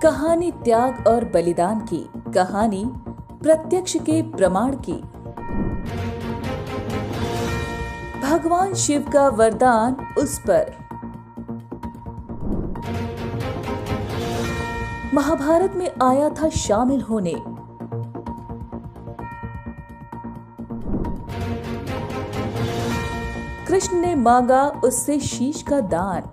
कहानी त्याग और बलिदान की, कहानी प्रत्यक्ष के प्रमाण की। भगवान शिव का वरदान उस पर। महाभारत में आया था शामिल होने। कृष्ण ने मांगा उससे शीश का दान।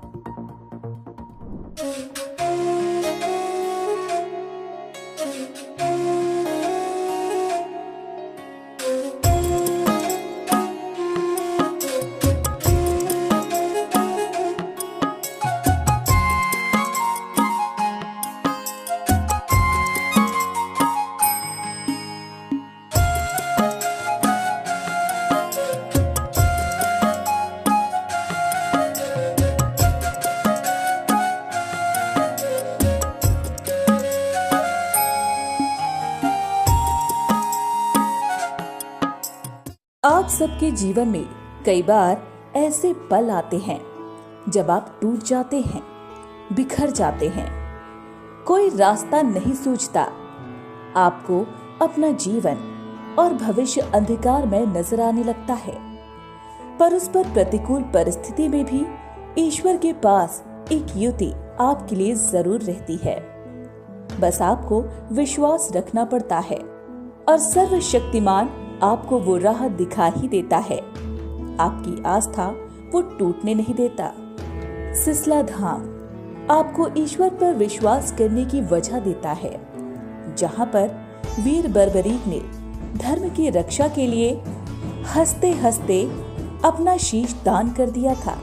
आप सबके जीवन में कई बार ऐसे पल आते हैं जब आप टूट जाते हैं, बिखर जाते हैं। कोई रास्ता नहीं सूझता। आपको अपना जीवन और भविष्य अंधकार में नजर आने लगता है। पर उस पर प्रतिकूल परिस्थिति में भी ईश्वर के पास एक युक्ति आपके लिए जरूर रहती है। बस आपको विश्वास रखना पड़ता है और सर्वशक्तिमान आपको वो राह दिखा ही देता है। आपकी आस्था वो टूटने नहीं देता। सिसला धाम आपको ईश्वर पर विश्वास करने की वजह देता है, जहां पर वीर बर्बरीक ने धर्म की रक्षा के लिए हंसते हंसते अपना शीश दान कर दिया था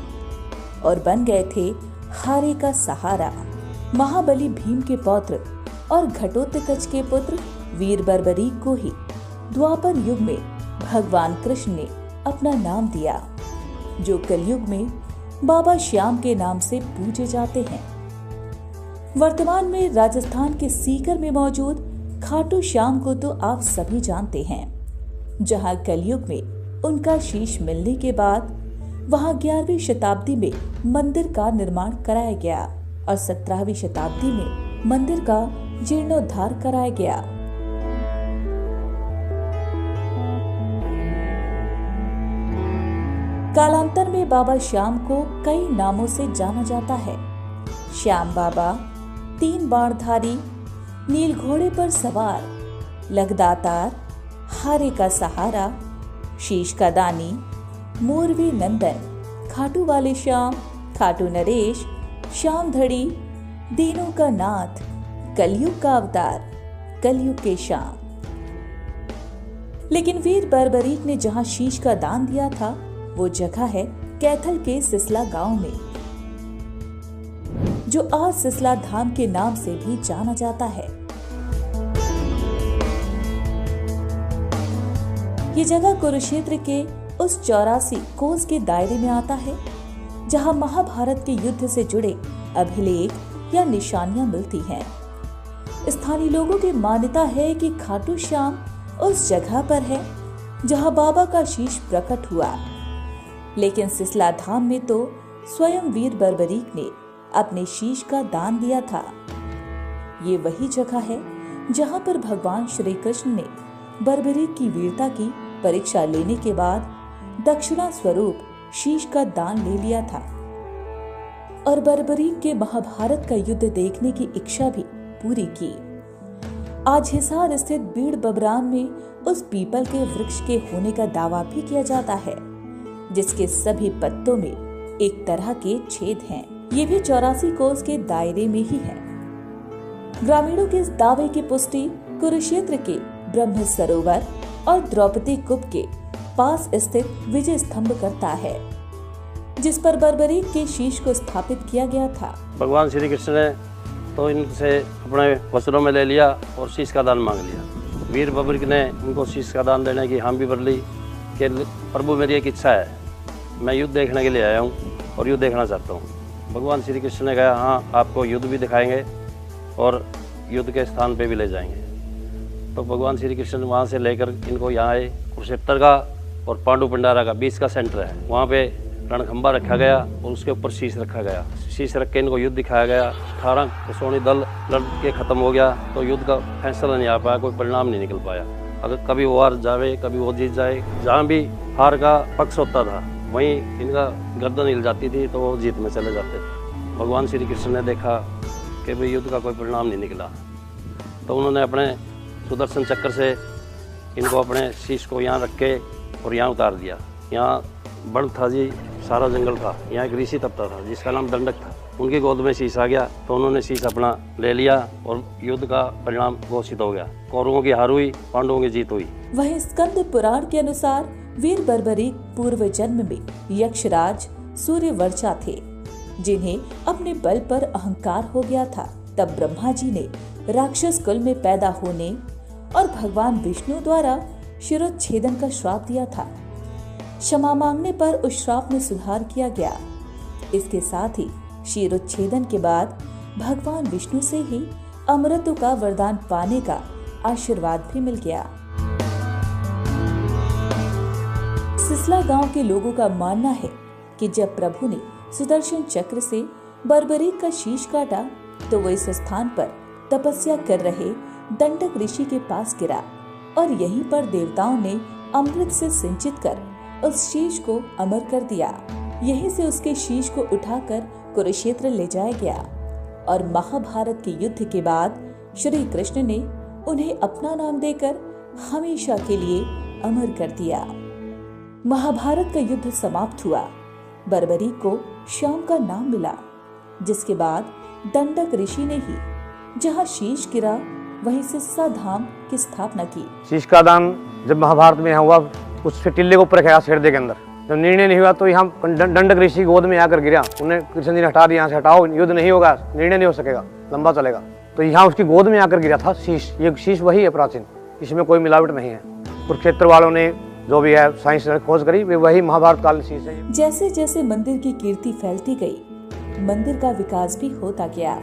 और बन गए थे हारे का सहारा। महाबली भीम के पौत्र और घटोत्कच के पुत्र वीर बर्बरीक को ही द्वापर युग में भगवान कृष्ण ने अपना नाम दिया, जो कलयुग में बाबा श्याम के नाम से पूजे जाते हैं। वर्तमान में राजस्थान के सीकर में मौजूद खाटू श्याम को तो आप सभी जानते हैं, जहां कलयुग में उनका शीश मिलने के बाद वहां 11वीं शताब्दी में मंदिर का निर्माण कराया गया और 17वीं शताब्दी में मंदिर का जीर्णोद्धार कराया गया। कालांतर में बाबा श्याम को कई नामों से जाना जाता है। श्याम बाबा, 3 बाणधारी, नील घोड़े पर सवार, लगदातार, हारे का सहारा, शीश का दानी, मोरवी नंदन, खाटू वाले श्याम, खाटू नरेश, श्याम धड़ी, दीनों का नाथ, कलयुग का अवतार, कलयुग के श्याम। लेकिन वीर बर्बरीक ने जहां शीश का दान दिया था, वो जगह है कैथल के सिसला गांव में, जो आज सिसला धाम के नाम से भी जाना जाता है। ये जगह कुरुक्षेत्र के उस 84 कोस के दायरे में आता है, जहां महाभारत के युद्ध से जुड़े अभिलेख या निशानियां मिलती हैं। स्थानीय लोगों की मान्यता है कि खाटू श्याम उस जगह पर है जहां बाबा का शीश प्रकट हुआ। लेकिन सिसला धाम में तो स्वयं वीर बर्बरीक ने अपने शीश का दान दिया था। ये वही जगह है जहां पर भगवान श्री कृष्ण ने बर्बरीक की वीरता की परीक्षा लेने के बाद दक्षिणा स्वरूप शीश का दान ले लिया था और बर्बरीक के महाभारत का युद्ध देखने की इच्छा भी पूरी की। आज हिसार स्थित बीड़ बबरान में उस पीपल के वृक्ष के होने का दावा भी किया जाता है, जिसके सभी पत्तों में एक तरह के छेद हैं। ये भी 84 कोस के दायरे में ही है। ग्रामीणों के इस दावे की पुष्टि कुरुक्षेत्र के ब्रह्म सरोवर और द्रौपदी कूप के पास स्थित विजय स्तंभ करता है, जिस पर बर्बरीक के शीश को स्थापित किया गया था। भगवान श्री कृष्ण ने तो इनसे अपने वस्त्रों में ले लिया और शीश का दान मांग लिया। वीर बर्बरीक ने उनको शीश का दान देने की हामी भर ली कि प्रभु मेरी एक इच्छा है, मैं युद्ध देखने के लिए आया हूँ और युद्ध देखना चाहता हूँ। भगवान श्री कृष्ण ने कहा हाँ, आपको युद्ध भी दिखाएंगे और युद्ध के स्थान पे भी ले जाएंगे। तो भगवान श्री कृष्ण वहाँ से लेकर इनको यहाँ आए। कुरुक्षेत्र का और पांडु भंडारा का बीच का सेंटर है, वहाँ पे रणखंबा रखा गया और उसके ऊपर शीश रखा गया। शीश रख के इनको युद्ध दिखाया गया। 18 कसौनी दल लड़ के खत्म हो गया तो युद्ध का फैसला नहीं आ पाया, कोई परिणाम नहीं निकल पाया। अगर कभी वो हार जावे कभी वो जीत जाए, जहाँ भी हार का पक्ष होता था वहीं इनका गर्दन हिल जाती थी तो वो जीत में चले जाते थे। भगवान श्री कृष्ण ने देखा कि भाई युद्ध का कोई परिणाम नहीं निकला तो उन्होंने अपने सुदर्शन चक्र से इनको अपने शीश को यहाँ रख के और यहाँ उतार दिया। यहाँ बड़ था जी, सारा जंगल था, यहाँ एक ऋषि तपता था जिसका नाम दंडक था। उनकी गोद में शीश आ गया तो उन्होंने शीश अपना ले लिया और युद्ध का परिणाम घोषित हो गया। कौरवों की हार हुई, पांडवों की जीत हुई। वहीं स्कंद पुराण के अनुसार वीर बर्बरीक पूर्व जन्म में यक्षराज सूर्यवर्चा थे, जिन्हें अपने बल पर अहंकार हो गया था। तब ब्रह्मा जी ने राक्षस कुल में पैदा होने और भगवान विष्णु द्वारा शिरोच्छेदन का श्राप दिया था। क्षमा मांगने पर उस श्राप में सुधार किया गया। इसके साथ ही शिरोच्छेदन के बाद भगवान विष्णु से ही अमृत का वरदान पाने का आशीर्वाद भी मिल गया। सिसला गांव के लोगों का मानना है कि जब प्रभु ने सुदर्शन चक्र से बर्बरीक का शीश काटा तो वो इस स्थान पर तपस्या कर रहे दंडक ऋषि के पास गिरा और यहीं पर देवताओं ने अमृत से सिंचित कर उस शीश को अमर कर दिया। यहीं से उसके शीश को उठाकर कुरुक्षेत्र ले जाया गया और महाभारत के युद्ध के बाद श्री कृष्ण ने उन्हें अपना नाम देकर हमेशा के लिए अमर कर दिया। महाभारत का युद्ध समाप्त हुआ। बर्बरीक को श्याम का नाम मिला, जिसके बाद दंडक ऋषि ने ही जहाँ शीश गिरा वहीं सिस्सा धाम की स्थापना की। शीश का दान जब महाभारत में हुआ उस टिल्ले को ऊपर रखा हृदय के अंदर। जब निर्णय नहीं हुआ तो यहाँ दंडक ऋषि गोद में आकर गिरा। उन्हें कृष्ण जी ने हटा दिया, यहाँ से हटाओ, युद्ध नहीं होगा, निर्णय नहीं हो सकेगा, लंबा चलेगा। तो यहाँ उसकी गोद में आकर गिरा था शीश। ये शीश वही है प्राचीन, इसमें कोई मिलावट नहीं है। कुरुक्षेत्र वालों ने जो भी है साइंस ने खोज करी, वे वही महाभारत काल शीश है। जैसे जैसे मंदिर की कीर्ति फैलती गई, मंदिर का विकास भी होता गया।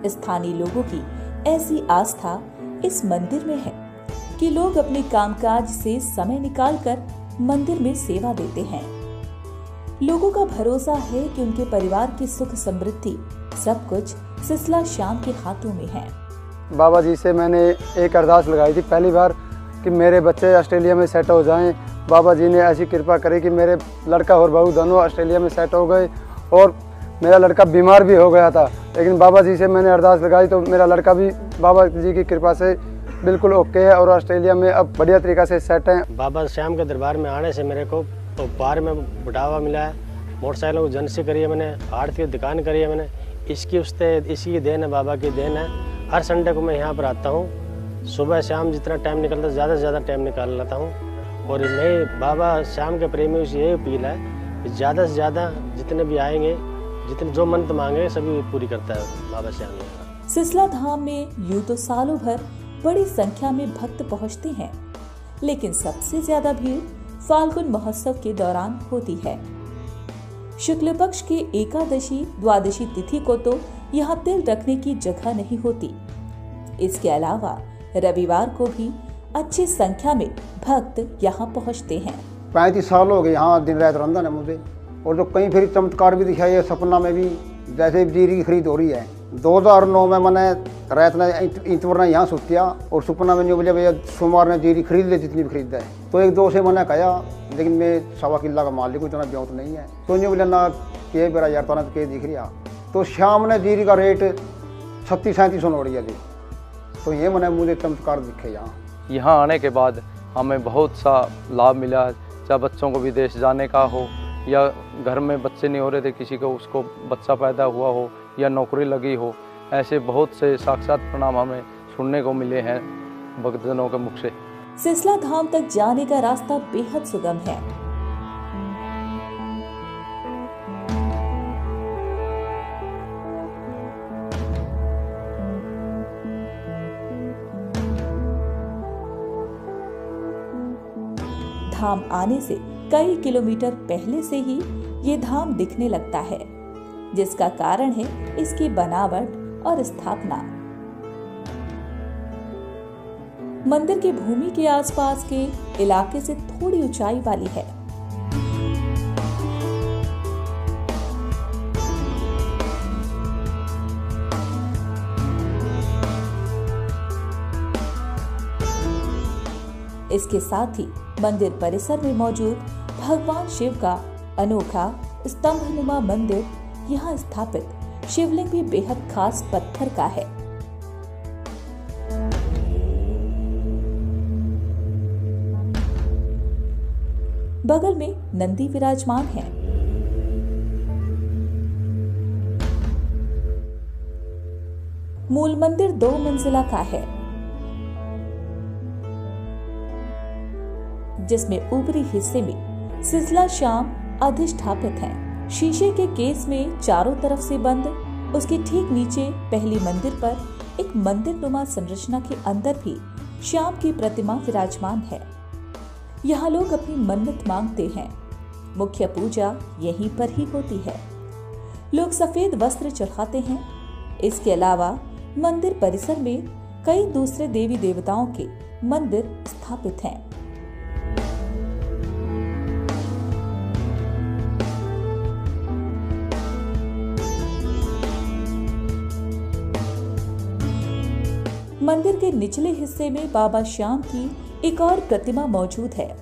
स्थानीय लोगों की ऐसी आस्था इस मंदिर में है कि लोग अपने कामकाज से समय निकालकर मंदिर में सेवा देते हैं। लोगों का भरोसा है कि उनके परिवार की सुख समृद्धि सब कुछ सिसला श्याम के हाथों में है। बाबा जी से मैंने एक अरदास लगाई थी पहली बार कि मेरे बच्चे ऑस्ट्रेलिया में सेट हो जाएं। बाबा जी ने ऐसी कृपा करी कि मेरे लड़का और बहू दोनों ऑस्ट्रेलिया में सेट हो गए और मेरा लड़का बीमार भी हो गया था, लेकिन बाबा जी से मैंने अरदास लगाई तो मेरा लड़का भी बाबा जी की कृपा से बिल्कुल ओके है और ऑस्ट्रेलिया में अब बढ़िया तरीक़ा से सेट है। बाबा श्याम के दरबार में आने से मेरे को व्यापार में बढ़ावा मिला है। मोटरसाइकिलों को एजेंसी करी है मैंने, आर्ट की दुकान करी है मैंने। इसी की देन है, बाबा की देन है। हर संडे को मैं यहाँ पर आता हूँ। सुबह शाम जितना टाइम निकलता है ज़्यादा से ज़्यादा टाइम निकाल लेता हूँ। और मैं बाबा श्याम के प्रेमियों से यही अपील है कि ज़्यादा से ज़्यादा जितने भी आएंगे, जितने जो मन्नत मांगे सभी पूरी करता है बाबा श्याम। सिसला धाम में यूं तो सालों भर बड़ी संख्या में भक्त पहुंचते हैं, लेकिन सबसे ज्यादा भीड़ फाल्गुन महोत्सव के दौरान होती है। शुक्ल पक्ष के एकादशी द्वादशी तिथि को तो यहाँ तिल रखने की जगह नहीं होती। इसके अलावा रविवार को भी अच्छी संख्या में भक्त यहाँ पहुँचते हैं। 35 साल हो गए यहाँ दिन रात रंधन है मुझे, और तो कहीं फिर चमत्कार भी दिखाई है सपना में भी। जैसे जीरी की खरीद हो रही है 2009 में मैंने रात ने इतवार ने यहाँ सुतिया और सपना में नहीं बोले भैया सोमवार ने जीरी खरीद ले जितनी भी खरीदा है। तो एक दो से मैंने कहा, लेकिन मैं 1.25 किलो का माल इतना ब्योत नहीं है। तो नहीं बोले ना के बेरा यार तो के दिख रहा। तो शाम ने जीरी का रेट 36-37 हो रही है। तो ये मैंने मुझे चमत्कार दिखे यहाँ आने के बाद हमें बहुत सा लाभ मिला। चाहे बच्चों को विदेश जाने का हो या घर में बच्चे नहीं हो रहे थे किसी को, उसको बच्चा पैदा हुआ हो या नौकरी लगी हो, ऐसे बहुत से साक्षात परिणाम हमें सुनने को मिले हैं भक्तजनों के मुख से। सिसला धाम तक जाने का रास्ता बेहद सुगम है। धाम आने से कई किलोमीटर पहले से ही ये धाम दिखने लगता है, जिसका कारण है इसकी बनावट और स्थापना। मंदिर की भूमि के आसपास के इलाके से थोड़ी ऊंचाई वाली है। इसके साथ ही मंदिर परिसर में मौजूद भगवान शिव का अनोखा स्तंभनुमा मंदिर, यहाँ स्थापित शिवलिंग भी बेहद खास पत्थर का है। बगल में नंदी विराजमान है। मूल मंदिर 2 मंजिला का है, जिसमें ऊपरी हिस्से में सिसला श्याम अधिष्ठापित हैं। शीशे के केस में चारों तरफ से बंद, उसके ठीक नीचे पहली मंदिर पर एक मंदिर नुमा संरचना के अंदर भी श्याम की प्रतिमा विराजमान है। यहाँ लोग अपनी मन्नत मांगते हैं। मुख्य पूजा यहीं पर ही होती है। लोग सफेद वस्त्र चढ़ाते हैं। इसके अलावा मंदिर परिसर में कई दूसरे देवी देवताओं के मंदिर स्थापित हैं। मंदिर के निचले हिस्से में बाबा श्याम की एक और प्रतिमा मौजूद है,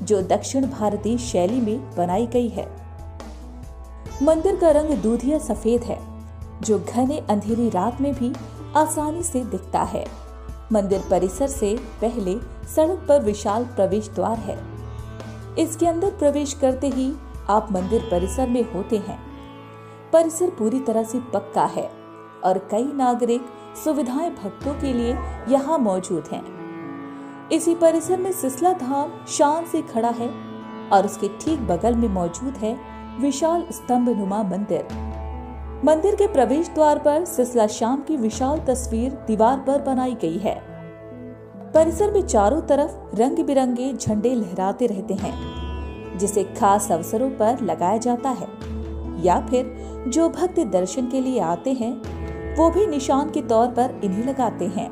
जो दक्षिण भारतीय शैली में बनाई गई है। मंदिर का रंग दूधिया सफेद है, जो घने अंधेरी रात में भी आसानी से दिखता है। मंदिर परिसर से पहले सड़क पर विशाल प्रवेश द्वार है। इसके अंदर प्रवेश करते ही आप मंदिर परिसर में होते हैं। परिसर पूरी तरह से पक्का है और कई नागरिक सुविधाएं भक्तों के लिए यहाँ मौजूद हैं। इसी परिसर में सिसला धाम शान से खड़ा है और उसके ठीक बगल में मौजूद है विशाल स्तंभनुमा मंदिर। मंदिर के प्रवेश द्वार पर सिसला श्याम की विशाल तस्वीर दीवार पर बनाई गई है। परिसर में चारों तरफ रंग बिरंगे झंडे लहराते रहते हैं, जिसे खास अवसरों पर लगाया जाता है, या फिर जो भक्त दर्शन के लिए आते हैं वो भी निशान के तौर पर इन्हें लगाते हैं।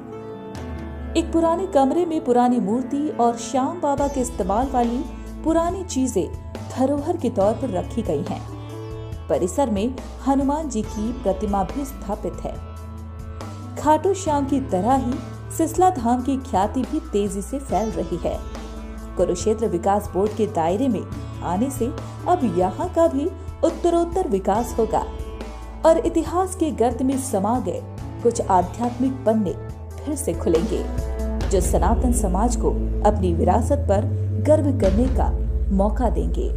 एक पुराने कमरे में पुरानी मूर्ति और श्याम बाबा के इस्तेमाल वाली पुरानी चीजें धरोहर के तौर पर रखी गई हैं। परिसर में हनुमान जी की प्रतिमा भी स्थापित है। खाटू श्याम की तरह ही सिसला धाम की ख्याति भी तेजी से फैल रही है। कुरुक्षेत्र विकास बोर्ड के दायरे में आने से अब यहाँ का भी उत्तरोत्तर विकास होगा और इतिहास के गर्त में समा गए कुछ आध्यात्मिक पन्ने फिर से खुलेंगे, जो सनातन समाज को अपनी विरासत पर गर्व करने का मौका देंगे।